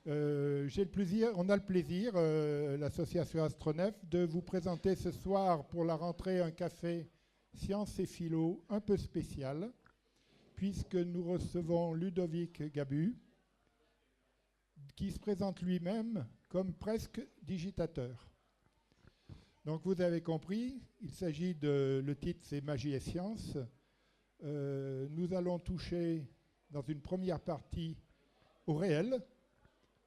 On a le plaisir, l'association Astronef, de vous présenter ce soir pour la rentrée un café Sciences et Philo un peu spécial, puisque nous recevons Ludovic Gabu, qui se présente lui-même comme presque digitateur. Donc vous avez compris, il s'agit le titre c'est Magie et Science. Nous allons toucher dans une première partie au réel,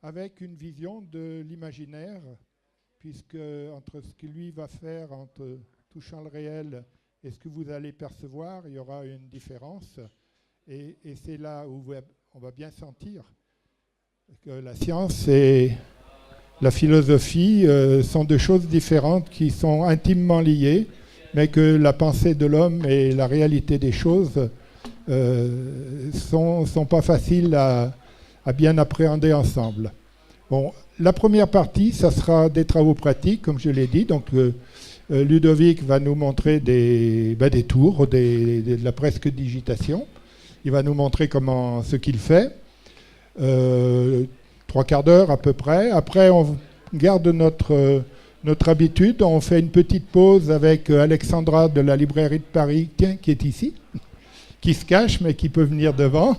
avec une vision de l'imaginaire, puisque entre ce que lui va faire, entre touchant le réel et ce que vous allez percevoir, il y aura une différence. Et c'est là où on va bien sentir que la science et la philosophie sont deux choses différentes qui sont intimement liées, mais que la pensée de l'homme et la réalité des choses sont pas faciles à bien appréhender ensemble. Bon, la première partie, ça sera des travaux pratiques, comme je l'ai dit. Donc, Ludovic va nous montrer des tours, de la presque digitation. Il va nous montrer ce qu'il fait. 3/4 d'heure à peu près. Après, on garde notre habitude. On fait une petite pause avec Alexandra de la librairie de Paris, qui est ici, qui se cache, mais qui peut venir devant,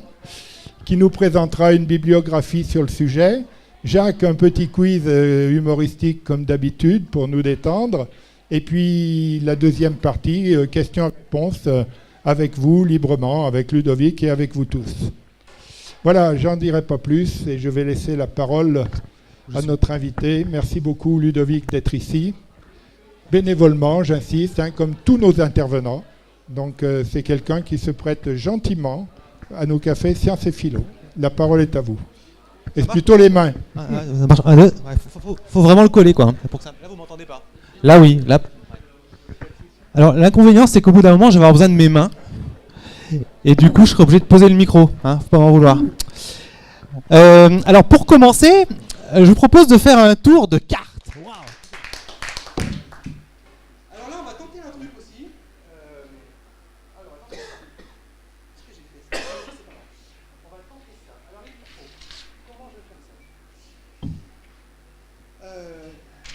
qui nous présentera une bibliographie sur le sujet. Jacques, un petit quiz humoristique comme d'habitude pour nous détendre. Et puis la deuxième partie, questions-réponses avec vous, librement, avec Ludovic et avec vous tous. Voilà, j'en dirai pas plus et je vais laisser la parole à notre invité. Merci beaucoup Ludovic d'être ici. Bénévolement, j'insiste, comme tous nos intervenants. Donc c'est quelqu'un qui se prête gentiment à nos cafés Sciences et Philo. La parole est à vous. Et plutôt les mains. Ça marche. Faut vraiment le coller, quoi. Pour que ça... Là, vous m'entendez pas. Là, oui. Là. Alors, l'inconvénient, c'est qu'au bout d'un moment, je vais avoir besoin de mes mains. Et du coup, je serai obligé de poser le micro. Faut pas m'en vouloir. Alors, pour commencer, je vous propose de faire un tour de cartes. Wow. Alors là, on va tenter un truc aussi. Alors, attendez. Qu'est-ce que j'ai fait? Ça, c'est pas mal. On va tenter ça. Alors, il faut. Comment je vais faire ça?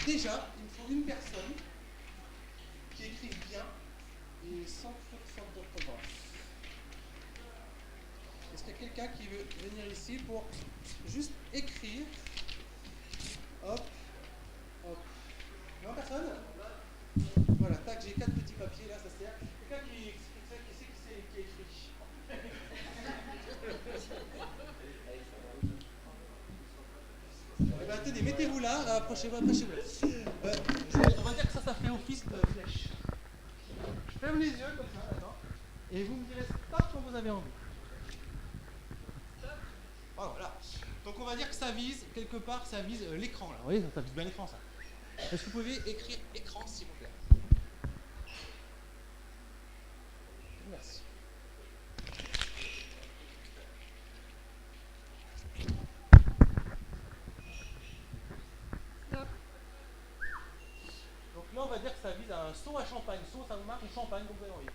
Déjà, il me faut une personne qui écrive bien et sans faute d'orthographe. Est-ce qu'il y a quelqu'un qui veut venir ici pour juste écrire? Hop, hop. Non, personne? Voilà, tac, j'ai 4 petits papiers là, ça sert. Quelqu'un qui écrit. Eh ben, tenez, mettez-vous là, approchez-vous. On va dire que ça fait office de flèche. Je ferme les yeux comme ça, attends. Et vous me direz stop quand vous avez envie. Stop. Oh, voilà. Donc on va dire que ça vise, quelque part, ça vise l'écran là. Vous voyez, ça vise bien l'écran ça. Est-ce que vous pouvez écrire écran s'il vous plaît? Merci. Donc là, on va dire que ça vise à un saut à champagne. Saut, ça vous marque, ou champagne, comme vous avez envie.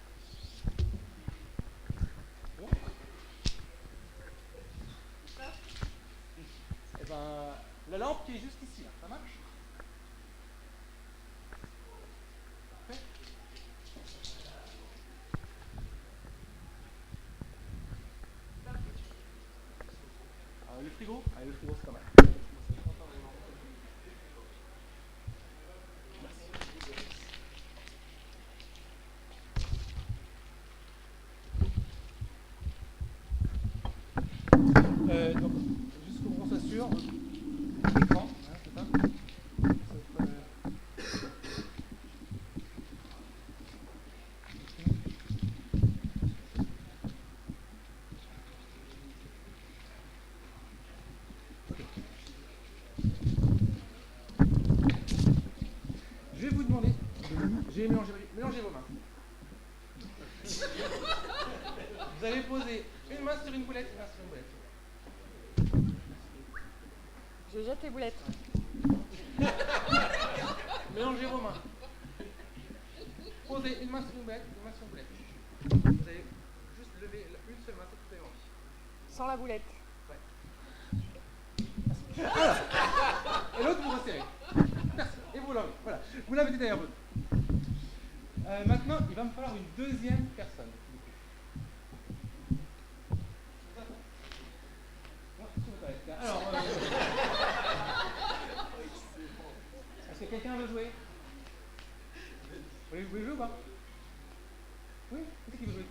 Bon. Et ben, la lampe qui est juste ici, là, ça marche? Parfait. Le frigo? Le frigo, c'est pas mal. Donc, juste pour qu'on s'assure, l'écran, c'est ça. Je vais vous demander, j'ai mélangé vos mains. Vous allez poser une main sur une boulette, une main sur une boulette. Je jette les boulettes. Mélangez vos mains. Posez une main sur une boulette, une main sur une boulette. Vous allez juste lever une seule main, c'est tout à fait. Sans la boulette. Ouais. Alors, et l'autre, vous resserrez. Merci. Et vous l'avez. Voilà. Vous l'avez détaillé un peu. Maintenant, il va me falloir une deuxième personne. Alors, est-ce que quelqu'un veut jouer? Vous voulez jouer ou pas? Oui? Qui c'est qui veut jouer?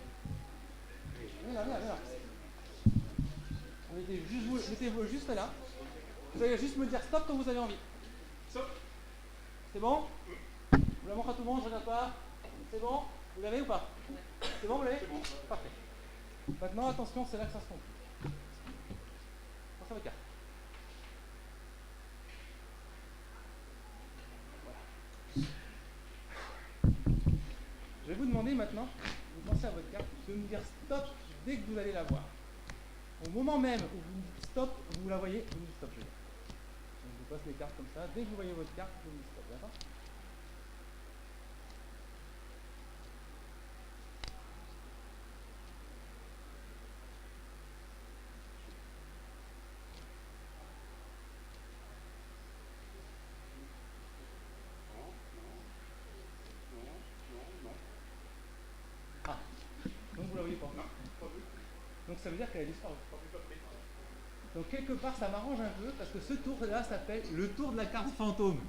Viens là, viens là. Mettez-vous juste là. Vous allez juste me dire stop quand vous avez envie. Stop. C'est bon? Vous la montre à tout le monde, je regarde pas. C'est bon? Vous l'avez ou pas? C'est bon, vous l'avez? C'est bon. Parfait. Maintenant, attention, c'est là que ça se complique. Pensez à votre carte. Je vais vous demander maintenant, vous pensez à votre carte, de me dire stop dès que vous allez la voir. Au moment même où vous me dites stop, vous la voyez, vous me dites stop. Donc je vous passe les cartes comme ça. Dès que vous voyez votre carte, vous me dites stop. D'accord ? Donc vous la voyez pas. Donc ça veut dire qu'elle a disparu. Donc quelque part ça m'arrange un peu parce que ce tour-là s'appelle le tour de la carte fantôme.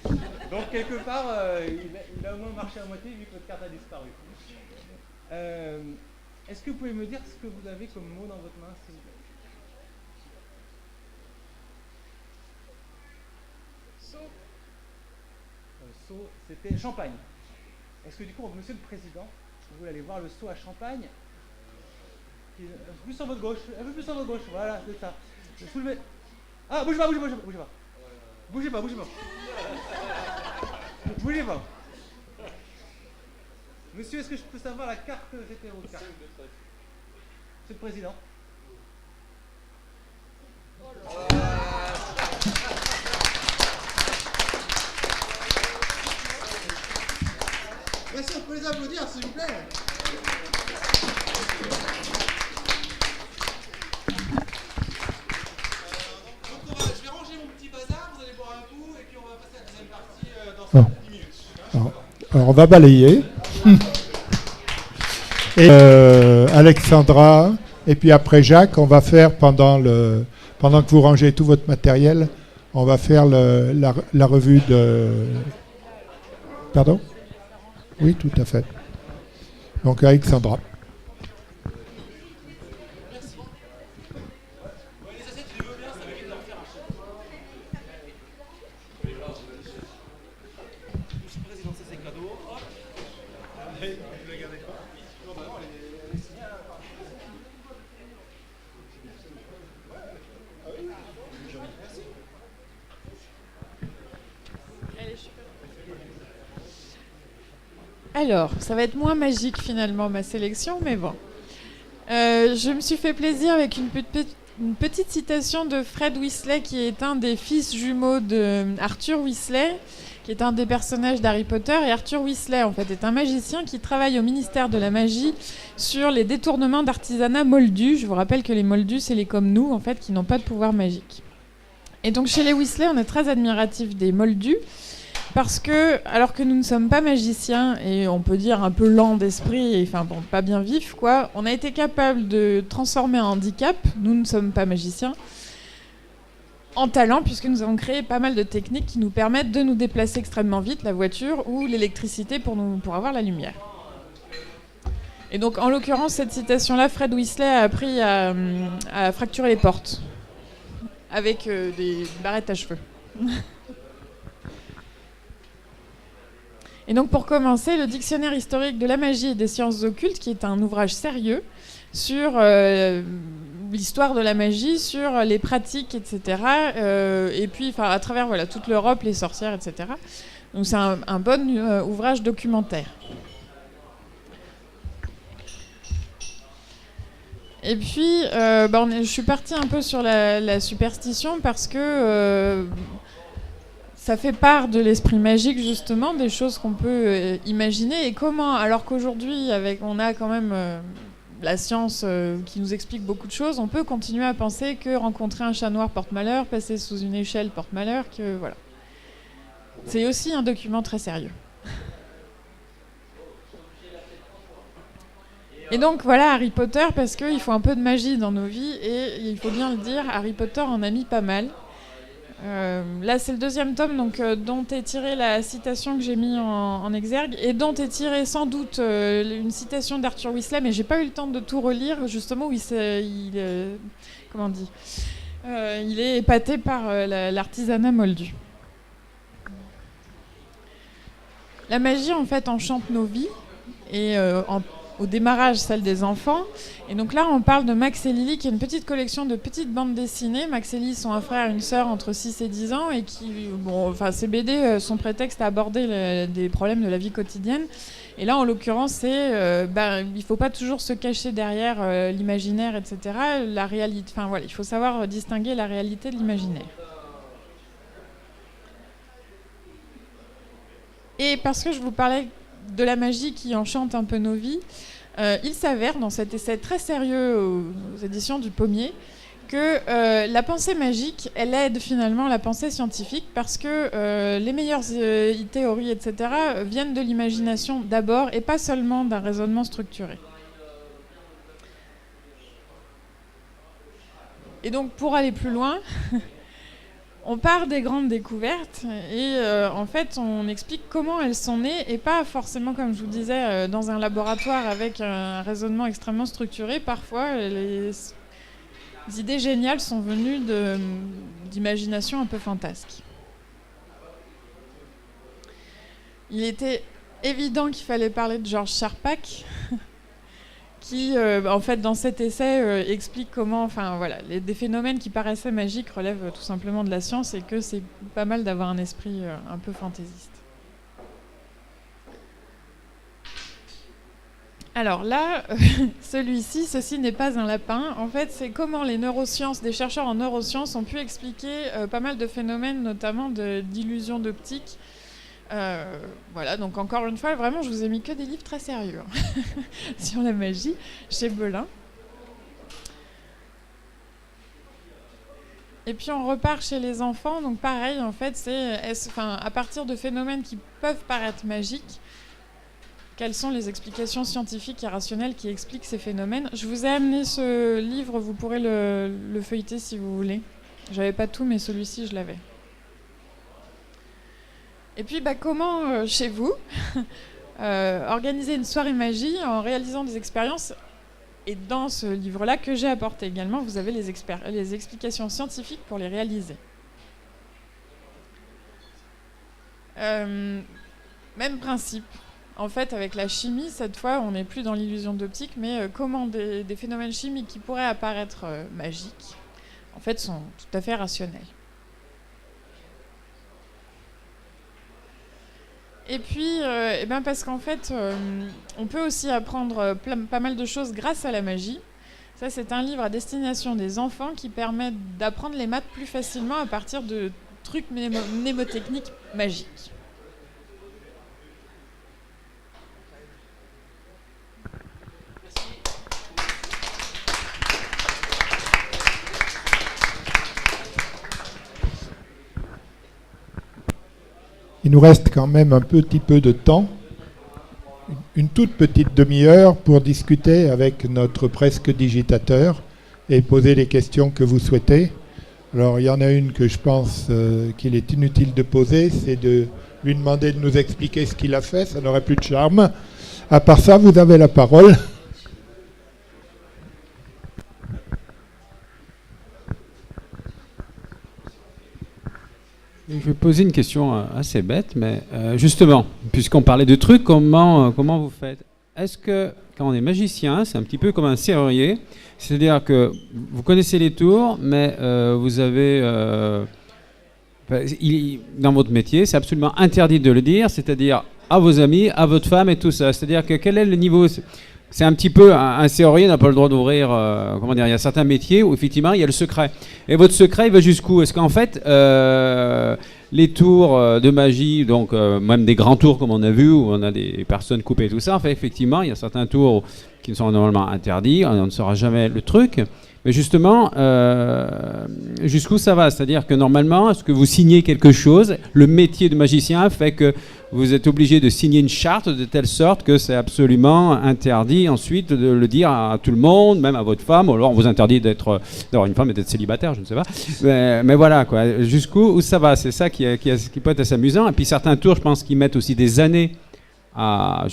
Donc quelque part il a au moins marché à moitié vu que votre carte a disparu. Est-ce que vous pouvez me dire ce que vous avez comme mot dans votre main, s'il vous plaît? Seau, c'était champagne. Est-ce que du coup, monsieur le président, vous voulez aller voir le seau à champagne? Un peu plus sur votre gauche, un peu plus sur votre gauche, voilà, c'est ça. Soulevez. Ah, bougez pas. Bougez pas. Bougez pas. Monsieur, est-ce que je peux savoir la carte que c'était votre carte? Monsieur le président. Merci, on peut les applaudir, s'il vous plaît. Je vais ranger mon petit bazar, vous allez boire un coup, et puis on va passer à la deuxième partie dans 10 minutes. Alors, on va balayer. Et Alexandra, et puis après Jacques, on va faire pendant que vous rangez tout votre matériel, on va faire la revue de... Pardon? Oui, tout à fait. Donc Alexandra. Merci. Les assiettes, je les veux bien, ça m'évite d'en faire un chef. Monsieur le président, c'est ses cadeaux. Hop. Vous ne la gardez pas? Non, bah non, elle est signée. Merci. Elle est super. Alors, ça va être moins magique finalement ma sélection, mais bon. Je me suis fait plaisir avec une petite citation de Fred Weasley, qui est un des fils jumeaux de Arthur Weasley, qui est un des personnages d'Harry Potter. Et Arthur Weasley, en fait, est un magicien qui travaille au ministère de la Magie sur les détournements d'artisanat moldus. Je vous rappelle que les moldus, c'est les comme nous, en fait, qui n'ont pas de pouvoir magique. Et donc, chez les Weasley, on est très admiratifs des moldus, parce que, alors que nous ne sommes pas magiciens, et on peut dire un peu lents d'esprit, et, enfin bon, pas bien vifs, quoi, on a été capable de transformer un handicap, nous ne sommes pas magiciens, en talent, puisque nous avons créé pas mal de techniques qui nous permettent de nous déplacer extrêmement vite, la voiture ou l'électricité pour avoir la lumière. Et donc, en l'occurrence, cette citation-là, Fred Weasley a appris à fracturer les portes avec des barrettes à cheveux. Et donc pour commencer, le dictionnaire historique de la magie et des sciences occultes, qui est un ouvrage sérieux sur l'histoire de la magie, sur les pratiques, etc. Et puis à travers toute l'Europe, les sorcières, etc. Donc c'est un bon ouvrage documentaire. Et puis je suis partie un peu sur la superstition parce que... ça fait part de l'esprit magique, justement, des choses qu'on peut imaginer. Et comment, alors qu'aujourd'hui, on a quand même la science qui nous explique beaucoup de choses, on peut continuer à penser que rencontrer un chat noir porte malheur, passer sous une échelle porte malheur, que voilà. C'est aussi un document très sérieux. Et donc voilà Harry Potter, parce qu'il faut un peu de magie dans nos vies, et il faut bien le dire, Harry Potter en a mis pas mal. Là c'est le 2e tome, donc, dont est tirée la citation que j'ai mis en exergue, et dont est tirée sans doute une citation d'Arthur Weasley, mais j'ai pas eu le temps de tout relire, justement, où comment on dit, il est épaté par l'artisanat moldu. La magie en fait enchante nos vies, et au démarrage celle des enfants. Et donc là on parle de Max et Lily, qui est une petite collection de petites bandes dessinées. Max et Lily sont un frère et une sœur entre 6 et 10 ans, et qui, ces BD sont prétexte à aborder des problèmes de la vie quotidienne. Et là en l'occurrence c'est, il ne faut pas toujours se cacher derrière l'imaginaire, etc. La réalité, il faut savoir distinguer la réalité de l'imaginaire. Et parce que je vous parlais de la magie qui enchante un peu nos vies, il s'avère dans cet essai très sérieux aux éditions du Pommier que la pensée magique, elle aide finalement la pensée scientifique, parce que les meilleures théories, etc., viennent de l'imagination d'abord, et pas seulement d'un raisonnement structuré. Et donc pour aller plus loin... On part des grandes découvertes et en fait on explique comment elles sont nées, et pas forcément, comme je vous disais, dans un laboratoire avec un raisonnement extrêmement structuré. Parfois les idées géniales sont venues d'imagination un peu fantasque. Il était évident qu'il fallait parler de Georges Charpak, qui, en fait, dans cet essai, explique comment, des phénomènes qui paraissaient magiques relèvent tout simplement de la science, et que c'est pas mal d'avoir un esprit un peu fantaisiste. Alors là, ceci n'est pas un lapin. En fait, c'est comment des chercheurs en neurosciences ont pu expliquer pas mal de phénomènes, notamment d'illusions d'optique. Donc encore une fois, vraiment, je vous ai mis que des livres très sérieux sur la magie chez Belin. Et puis on repart chez les enfants. Donc pareil, en fait, c'est à partir de phénomènes qui peuvent paraître magiques, quelles sont les explications scientifiques et rationnelles qui expliquent ces phénomènes. Je vous ai amené ce livre, vous pourrez le feuilleter si vous voulez. J'avais pas tout, mais celui-ci, je l'avais. Et puis, comment, chez vous, organiser une soirée magie en réalisant des expériences. Et dans ce livre-là, que j'ai apporté également, vous avez les explications scientifiques pour les réaliser. Même principe. En fait, avec la chimie, cette fois, on n'est plus dans l'illusion d'optique, mais comment des phénomènes chimiques qui pourraient apparaître magiques, en fait, sont tout à fait rationnels. Et puis, parce qu'en fait, on peut aussi apprendre pas mal de choses grâce à la magie. Ça, c'est un livre à destination des enfants qui permet d'apprendre les maths plus facilement à partir de trucs mnémotechniques magiques. Il nous reste quand même un petit peu de temps, une toute petite demi-heure pour discuter avec notre presque digitateur et poser les questions que vous souhaitez. Alors il y en a une que je pense qu'il est inutile de poser, c'est de lui demander de nous expliquer ce qu'il a fait, ça n'aurait plus de charme. À part ça, vous avez la parole. Je vais poser une question assez bête, mais justement, puisqu'on parlait de trucs, comment vous faites? Est-ce que, quand on est magicien, c'est un petit peu comme un serrurier, c'est-à-dire que vous connaissez les tours, mais vous avez... dans votre métier, c'est absolument interdit de le dire, c'est-à-dire à vos amis, à votre femme et tout ça. C'est-à-dire que quel est le niveau... c'est un petit peu un serrurier n'a pas le droit d'ouvrir. Comment dire, il y a certains métiers où effectivement il y a le secret. Et votre secret, il va jusqu'où? Est-ce qu'en fait, les tours de magie, donc même des grands tours comme on a vu, où on a des personnes coupées et tout ça, en fait, effectivement, il y a certains tours qui sont normalement interdits, on ne saura jamais le truc. Mais justement, jusqu'où ça va? C'est-à-dire que normalement, est-ce que vous signez quelque chose? Le métier de magicien fait que vous êtes obligé de signer une charte de telle sorte que c'est absolument interdit ensuite de le dire à tout le monde, même à votre femme, ou alors on vous interdit d'avoir une femme et d'être célibataire, je ne sais pas. Mais voilà, quoi. Jusqu'où ça va? C'est ça qui peut être assez amusant. Et puis certains tours, je pense qu'ils mettent aussi des années à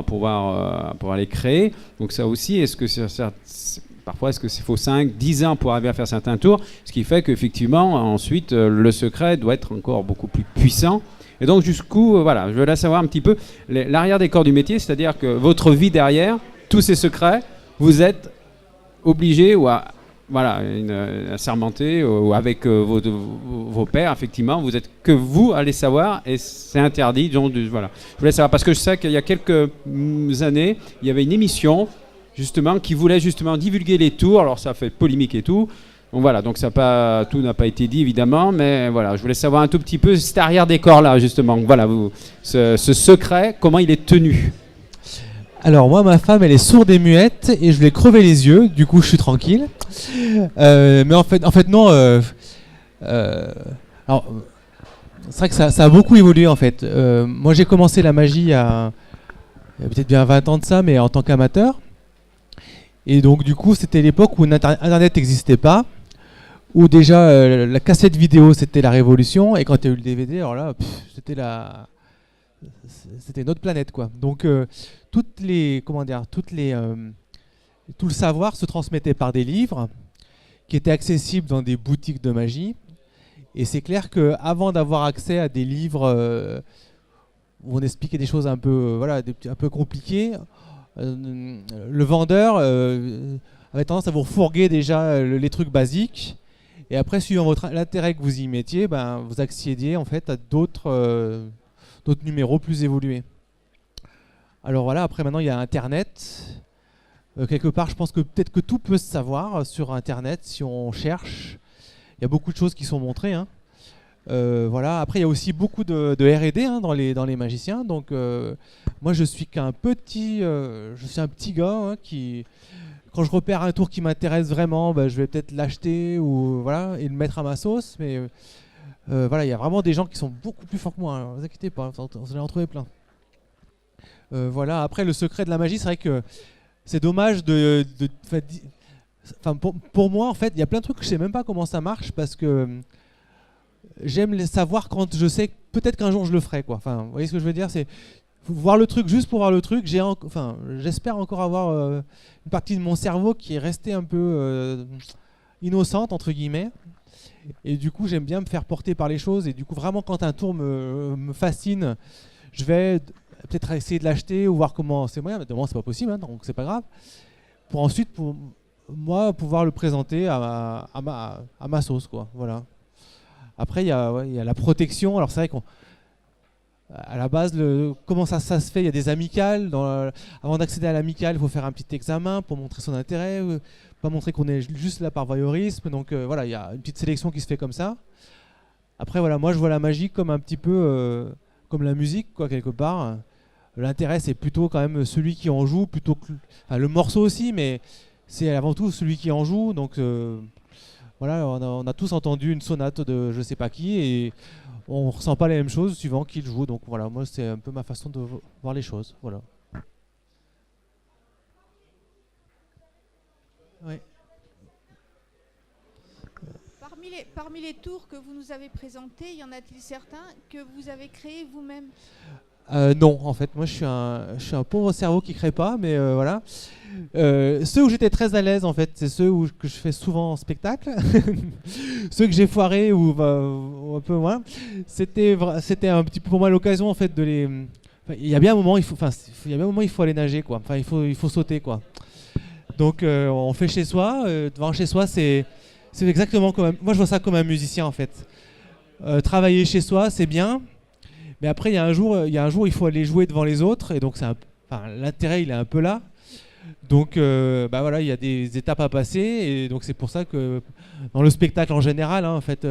pouvoir les créer. Donc ça aussi, parfois, est-ce qu'il faut 5, 10 ans pour arriver à faire certains tours? Ce qui fait qu'effectivement, ensuite, le secret doit être encore beaucoup plus puissant. Et donc, jusqu'où, voilà, je veux là savoir un petit peu l'arrière-décor du métier, c'est-à-dire que votre vie derrière, tous ces secrets, vous êtes obligé à sermenter ou avec vos pairs, effectivement, vous êtes que vous allez savoir et c'est interdit. Donc, voilà. Je voulais savoir, parce que je sais qu'il y a quelques années, il y avait une émission justement, qui voulait justement divulguer les tours. Alors ça fait polémique et tout. Donc voilà, donc tout n'a pas été dit évidemment, mais voilà, je voulais savoir un tout petit peu cet arrière-décor-là justement. Voilà, ce secret, comment il est tenu? Alors moi, ma femme, elle est sourde et muette et je lui ai crevé les yeux. Du coup, je suis tranquille. Mais en fait, non. Alors, c'est vrai que ça a beaucoup évolué en fait. Moi, j'ai commencé la magie il y a peut-être bien 20 ans de ça, mais en tant qu'amateur. Et donc du coup c'était l'époque où Internet n'existait pas, où déjà la cassette vidéo c'était la révolution, et quand il y a eu le DVD, alors là c'était une autre planète quoi. Donc tout le savoir se transmettait par des livres qui étaient accessibles dans des boutiques de magie. Et c'est clair qu'avant d'avoir accès à des livres où on expliquait des choses un peu un peu compliquées, le vendeur avait tendance à vous refourguer déjà les trucs basiques, et après, suivant l'intérêt que vous y mettiez, vous accédiez en fait à d'autres numéros plus évolués. Alors voilà, après maintenant il y a Internet. Quelque part, je pense que peut-être que tout peut se savoir sur Internet si on cherche. Il y a beaucoup de choses qui sont montrées, hein. Voilà. Après, il y a aussi beaucoup de R&D dans les magiciens. Donc, moi, je suis un petit gars hein, qui, quand je repère un tour qui m'intéresse vraiment, je vais peut-être l'acheter ou voilà et le mettre à ma sauce. Mais voilà, il y a vraiment des gens qui sont beaucoup plus forts que moi. Ne vous inquiétez pas, vous allez en trouver plein. Voilà. Après, le secret de la magie, c'est vrai que c'est dommage pour moi, en fait, il y a plein de trucs que je sais même pas comment ça marche parce que j'aime les savoir quand je sais peut-être qu'un jour je le ferai quoi. Enfin, vous voyez ce que je veux dire, c'est voir le truc juste pour voir le truc. J'espère encore avoir une partie de mon cerveau qui est restée un peu innocente entre guillemets. Et du coup, j'aime bien me faire porter par les choses. Et du coup, vraiment, quand un tour me fascine, je vais peut-être essayer de l'acheter ou voir comment c'est moyen. Mais de moment, c'est pas possible, hein, donc c'est pas grave. Pour ensuite, pour moi, pouvoir le présenter à ma sauce quoi. Voilà. Après, il y a la protection. Alors, c'est vrai qu'à la base, comment ça se fait? Il y a des amicales. Avant d'accéder à l'amicale, il faut faire un petit examen pour montrer son intérêt, pas montrer qu'on est juste là par voyeurisme. Donc, voilà, il y a une petite sélection qui se fait comme ça. Après, voilà, moi, je vois la magie comme un petit peu comme la musique, quoi, quelque part. L'intérêt, c'est plutôt quand même celui qui en joue, plutôt que le morceau aussi, mais c'est avant tout celui qui en joue. Donc, voilà, on a tous entendu une sonate de je sais pas qui et on ressent pas les mêmes choses suivant qui le joue. Donc voilà, moi c'est un peu ma façon de voir les choses. Voilà. Ouais. Parmi les tours que vous nous avez présentés, y en a-t-il certains que vous avez créés vous-même? Non, en fait, moi je suis un pauvre cerveau qui crée pas, mais voilà. Ceux où j'étais très à l'aise, en fait, c'est ceux que je fais souvent en spectacle. Ceux que j'ai foirés ou un peu moins. C'était un petit peu pour moi l'occasion en fait de les. Il y a bien un moment, il faut aller nager quoi. Enfin, il faut sauter quoi. Donc on fait chez soi, devant chez soi, c'est exactement comme moi je vois ça comme un musicien en fait. Travailler chez soi, c'est bien. Mais après, il y a un jour, il faut aller jouer devant les autres, et donc l'intérêt, il est un peu là. Donc bah voilà, il y a des étapes à passer et donc c'est pour ça que dans le spectacle en général, hein, en fait,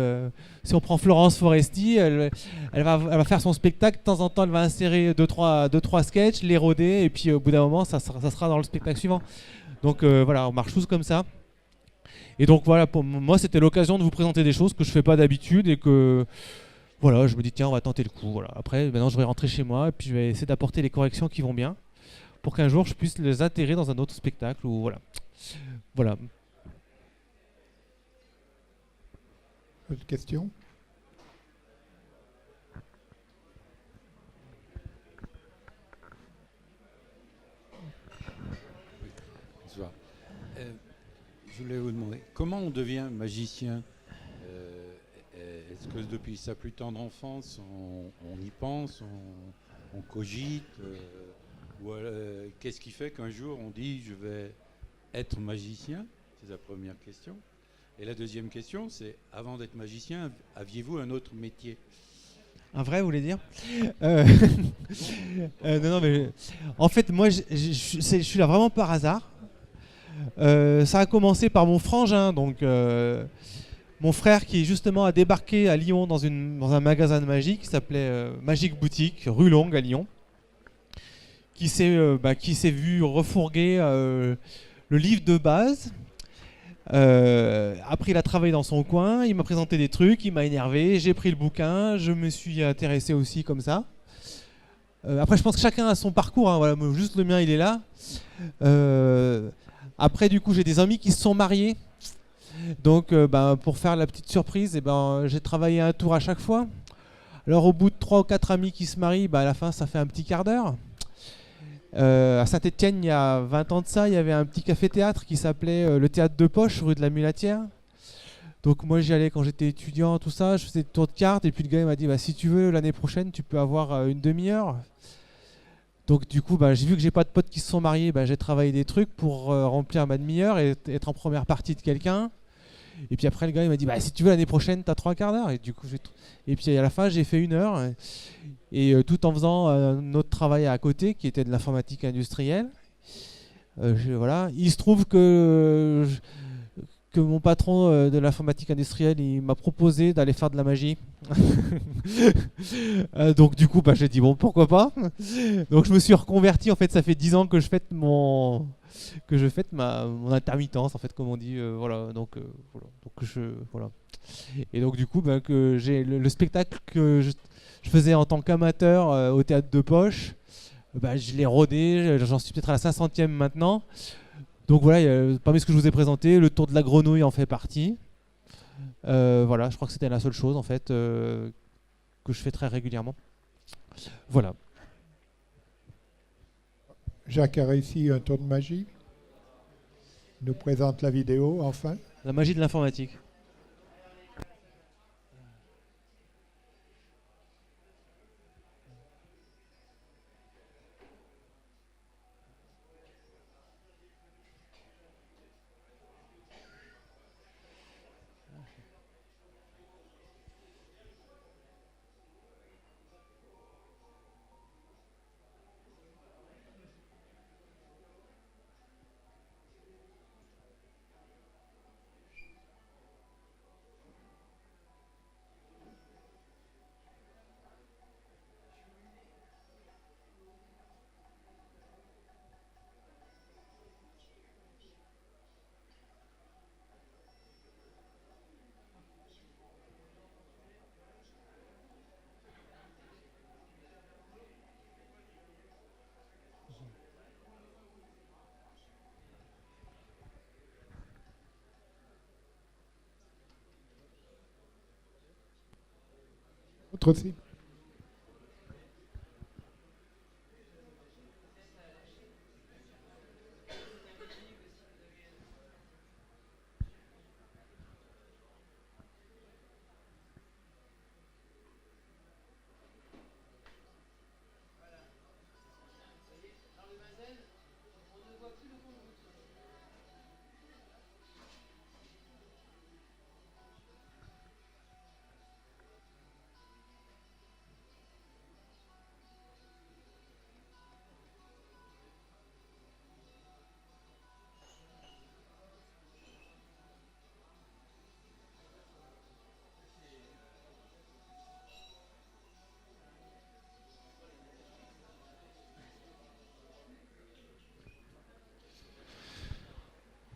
si on prend Florence Foresti, elle va faire son spectacle, de temps en temps elle va insérer deux trois sketchs, les roder et puis au bout d'un moment ça sera dans le spectacle suivant. Donc voilà, on marche tous comme ça. Et donc voilà, pour moi c'était l'occasion de vous présenter des choses que je fais pas d'habitude et que voilà, je me dis tiens on va tenter le coup. Voilà. Après maintenant je vais rentrer chez moi et puis je vais essayer d'apporter les corrections qui vont bien, pour qu'un jour je puisse les intégrer dans un autre spectacle ou voilà. Voilà. Autre question? Bonsoir. Je voulais vous demander comment on devient magicien. Est-ce que depuis sa plus tendre enfance, on y pense, on cogite ou qu'est-ce qui fait qu'un jour on dit je vais être magicien? C'est la première question. Et la deuxième question, c'est avant d'être magicien, aviez-vous un autre métier? Un vrai, vous voulez dire non, mais en fait, moi, je suis là vraiment par hasard. Ça a commencé par mon frangin, donc mon frère qui justement a débarqué à Lyon dans un magasin de magie qui s'appelait Magic Boutique, rue Longue à Lyon, qui s'est vu refourguer le livre de base. Après il a travaillé dans son coin, il m'a présenté des trucs, il m'a énervé, j'ai pris le bouquin, je me suis intéressé aussi comme ça. Après je pense que chacun a son parcours, hein, voilà, juste le mien il est là. Après du coup j'ai des amis qui se sont mariés, donc pour faire la petite surprise, j'ai travaillé un tour à chaque fois. Alors au bout de 3 ou 4 amis qui se marient, à la fin ça fait un petit quart d'heure. À Saint-Étienne, il y a 20 ans de ça, il y avait un petit café-théâtre qui s'appelait le Théâtre de Poche, rue de la Mulatière. Donc moi j'y allais quand j'étais étudiant, tout ça, je faisais des tours de cartes et puis le gars il m'a dit si tu veux l'année prochaine tu peux avoir une demi-heure. Donc du coup j'ai vu que j'ai pas de potes qui se sont mariés, j'ai travaillé des trucs pour remplir ma demi-heure et être en première partie de quelqu'un. Et puis après le gars il m'a dit si tu veux l'année prochaine t'as 3 quarts d'heure. Et puis à la fin j'ai fait 1 heure. Et tout en faisant un autre travail à côté qui était de l'informatique industrielle. Voilà. Il se trouve que mon patron de l'informatique industrielle il m'a proposé d'aller faire de la magie. Donc du coup j'ai dit bon pourquoi pas. Donc je me suis reconverti, en fait ça fait 10 ans que je fête mon intermittence en fait comme on dit, voilà. Donc voilà. Et donc du coup que j'ai le spectacle que je faisais en tant qu'amateur au Théâtre de Poche, je l'ai rodé, j'en suis peut-être à la 500e maintenant. Donc voilà, parmi ce que je vous ai présenté, le tour de la grenouille en fait partie. Voilà, je crois que c'était la seule chose en fait que je fais très régulièrement. Voilà. Jacques a réussi un tour de magie. Il nous présente la vidéo enfin. La magie de l'informatique. Autre aussi.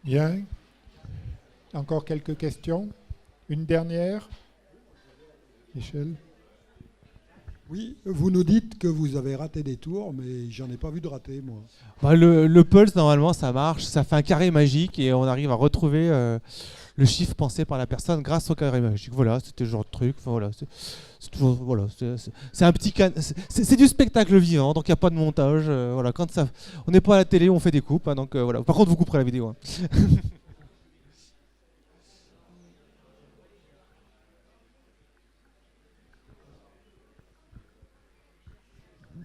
Bien. Encore quelques questions? Une dernière? Michel? Oui, vous nous dites que vous avez raté des tours, mais j'en ai pas vu de raté, moi. Bah, le pulse, normalement, ça marche. Ça fait un carré magique et on arrive à retrouver le chiffre pensé par la personne grâce au carré magique. Voilà, c'était le genre de truc. Enfin, voilà, c'est toujours, voilà, c'est un petit c'est du spectacle vivant, donc il n'y a pas de montage. Voilà, quand ça, on n'est pas à la télé, on fait des coupes. Hein, donc voilà. Par contre, vous couperez la vidéo. Hein.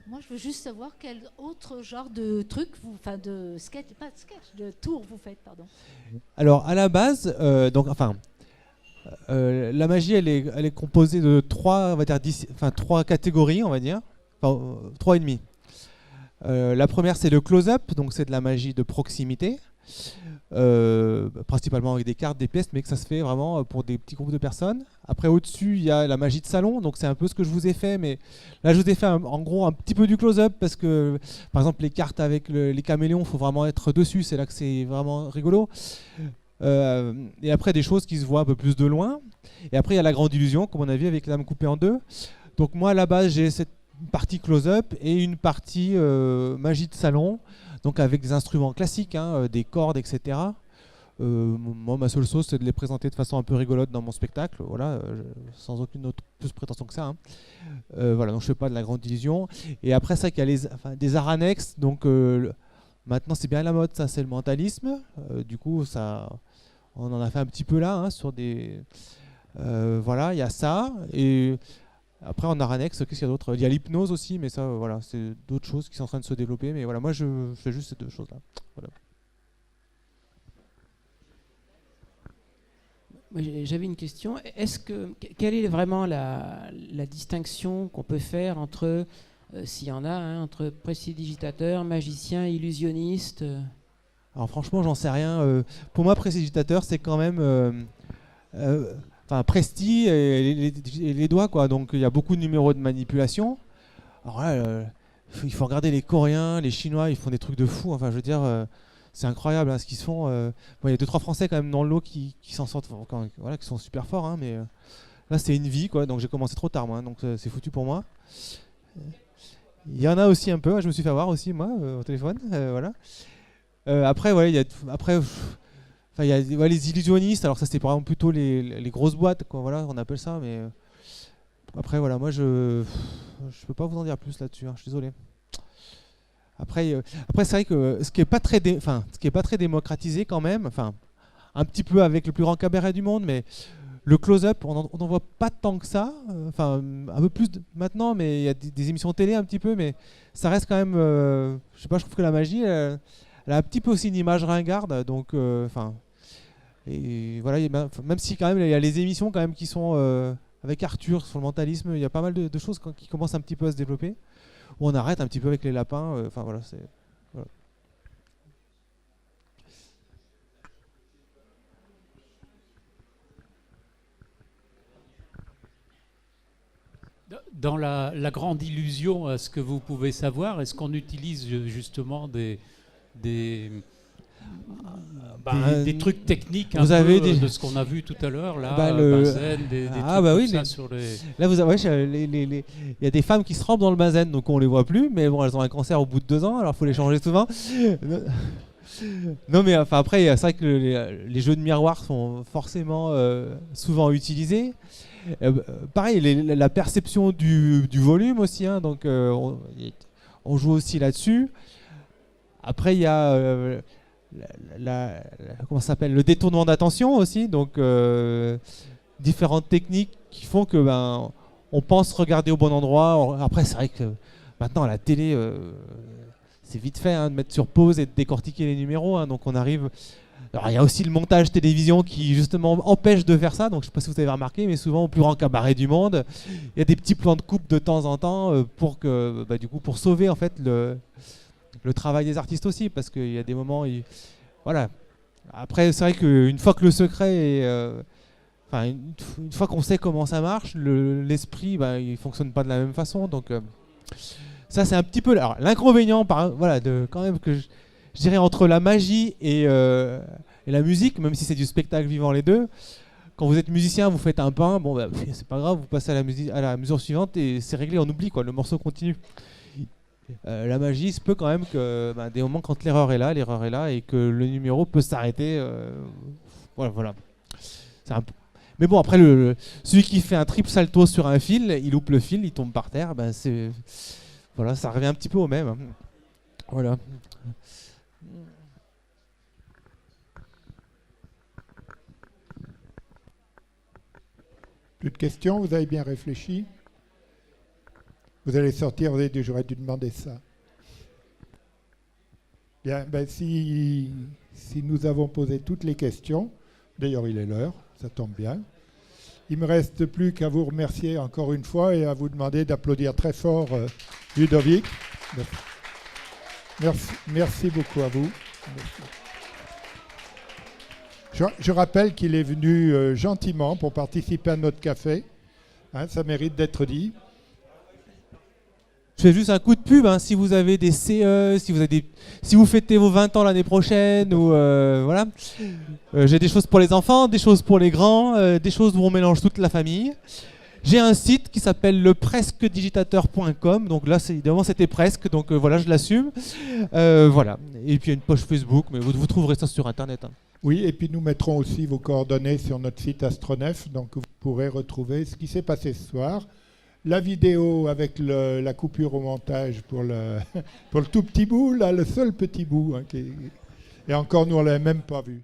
Moi, je veux juste savoir quel autre genre de truc, enfin de sketch, pas de sketch, de tour vous faites, pardon. Alors, à la base, la magie, elle est composée de trois catégories, on va dire, enfin, 3 et demi. La première, c'est le close-up, donc c'est de la magie de proximité, principalement avec des cartes, des pièces, mais que ça se fait vraiment pour des petits groupes de personnes. Après, au-dessus, il y a la magie de salon, donc c'est un peu ce que je vous ai fait, mais là, je vous ai fait en gros un petit peu du close-up, parce que, par exemple, les cartes avec les caméléons, il faut vraiment être dessus, c'est là que c'est vraiment rigolo. Et après, des choses qui se voient un peu plus de loin. Et après, il y a la grande illusion, comme on a vu avec la dame coupée en deux. Donc moi, à la base, j'ai cette partie close-up et une partie magie de salon, donc avec des instruments classiques, hein, des cordes, etc. Moi, ma seule sauce, c'est de les présenter de façon un peu rigolote dans mon spectacle, voilà, sans aucune autre plus prétention que ça. Hein. Voilà, donc je fais pas de la grande illusion. Et après ça, il y a des arts annexes. Donc maintenant, c'est bien la mode, ça, c'est le mentalisme. Du coup, ça, on en a fait un petit peu là, hein, sur des. Voilà, il y a ça. Et après, en art annexe, qu'est-ce qu'il y a d'autre? Il y a l'hypnose aussi, mais ça, voilà, c'est d'autres choses qui sont en train de se développer. Mais voilà, moi, je fais juste ces deux choses-là. Voilà. J'avais une question. Quelle est vraiment la distinction qu'on peut faire entre, s'il y en a, hein, entre prestidigitateur, magicien, illusionniste? Alors franchement, j'en sais rien. Pour moi, prestidigitateur, c'est quand même presti et les doigts, quoi. Donc il y a beaucoup de numéros de manipulation. Alors là, il faut regarder les Coréens, les Chinois, ils font des trucs de fou. Enfin, je veux dire. C'est incroyable hein, ce qu'ils se font. Il y a 2-3 Français quand même dans le lot qui s'en sortent, voilà, qui sont super forts. Hein, mais là, c'est une vie, quoi. Donc j'ai commencé trop tard, moi. Donc c'est foutu pour moi. Il y en a aussi un peu. Je me suis fait avoir aussi, moi, au téléphone. Voilà. Après, ouais, il y a les illusionnistes. Alors ça, c'est par exemple plutôt les grosses boîtes, quoi. Voilà, on appelle ça. Mais après, voilà, moi, je peux pas vous en dire plus là-dessus. Hein, je suis désolé. Après c'est vrai que ce qui est pas très démocratisé quand même, enfin un petit peu avec le plus grand cabaret du monde, mais le close-up, on n'en voit pas tant que ça, enfin un peu plus maintenant, mais il y a des émissions télé un petit peu, mais ça reste quand même, je sais pas, je trouve que la magie, elle a un petit peu aussi une image ringarde, donc et voilà, même si quand même il y a les émissions quand même qui sont avec Arthur sur le mentalisme, il y a pas mal de choses qui commencent un petit peu à se développer. Où on arrête un petit peu avec les lapins. Enfin voilà, c'est. Voilà. Dans la grande illusion, est-ce que vous pouvez savoir, est-ce qu'on utilise justement des trucs techniques un peu de ce qu'on a vu tout à l'heure là, benzène, des trucs comme ça sur les. Là vous avez, il y a des femmes qui se trempent dans le benzène, donc on les voit plus, mais bon, elles ont un cancer au bout de 2 ans, alors faut les changer souvent. Non mais enfin après c'est vrai que les jeux de miroir sont forcément souvent utilisés. Pareil, la perception du volume aussi, hein, donc on joue aussi là-dessus. Après il y a comment ça s'appelle, le détournement d'attention aussi, donc différentes techniques qui font que on pense regarder au bon endroit. Après c'est vrai que maintenant à la télé c'est vite fait hein, de mettre sur pause et de décortiquer les numéros, hein, donc on arrive. Alors il y a aussi le montage télévision qui justement empêche de faire ça, donc je ne sais pas si vous avez remarqué, mais souvent au plus grand cabaret du monde, il y a des petits plans de coupe de temps en temps pour sauver en fait le travail des artistes aussi, parce qu'il y a des moments, voilà. Après, c'est vrai qu'une fois que le secret est, une fois qu'on sait comment ça marche, l'esprit, il fonctionne pas de la même façon. Donc ça, c'est un petit peu. Alors l'inconvénient, quand même que je dirais, entre la magie et la musique, même si c'est du spectacle vivant les deux. Quand vous êtes musicien, vous faites un pain, bon, bah, c'est pas grave, vous passez à la mesure suivante et c'est réglé, on oublie, quoi, le morceau continue. La magie, il se peut quand même que des moments quand l'erreur est là et que le numéro peut s'arrêter. Voilà. Mais bon, après, celui qui fait un triple salto sur un fil, il loupe le fil, il tombe par terre, voilà, ça revient un petit peu au même. Voilà. Plus de questions, vous avez bien réfléchi? Vous allez sortir, vous avez dit j'aurais dû demander ça. Bien, si nous avons posé toutes les questions, d'ailleurs il est l'heure, ça tombe bien, il ne me reste plus qu'à vous remercier encore une fois et à vous demander d'applaudir très fort Ludovic. Merci beaucoup à vous. Je rappelle qu'il est venu gentiment pour participer à notre café. Hein, ça mérite d'être dit. Je fais juste un coup de pub, hein, si vous avez des CE, si vous fêtez vos 20 ans l'année prochaine, ou voilà. J'ai des choses pour les enfants, des choses pour les grands, des choses où on mélange toute la famille. J'ai un site qui s'appelle lepresquedigitateur.com, donc là évidemment c'était presque, donc voilà, je l'assume. Voilà. Et puis il y a une page Facebook, mais vous trouverez ça sur internet. Hein. Oui, et puis nous mettrons aussi vos coordonnées sur notre site Astronef, donc vous pourrez retrouver ce qui s'est passé ce soir. La vidéo avec la coupure au montage pour le tout petit bout, là, le seul petit bout. Hein, et encore, nous, on ne l'avait même pas vu.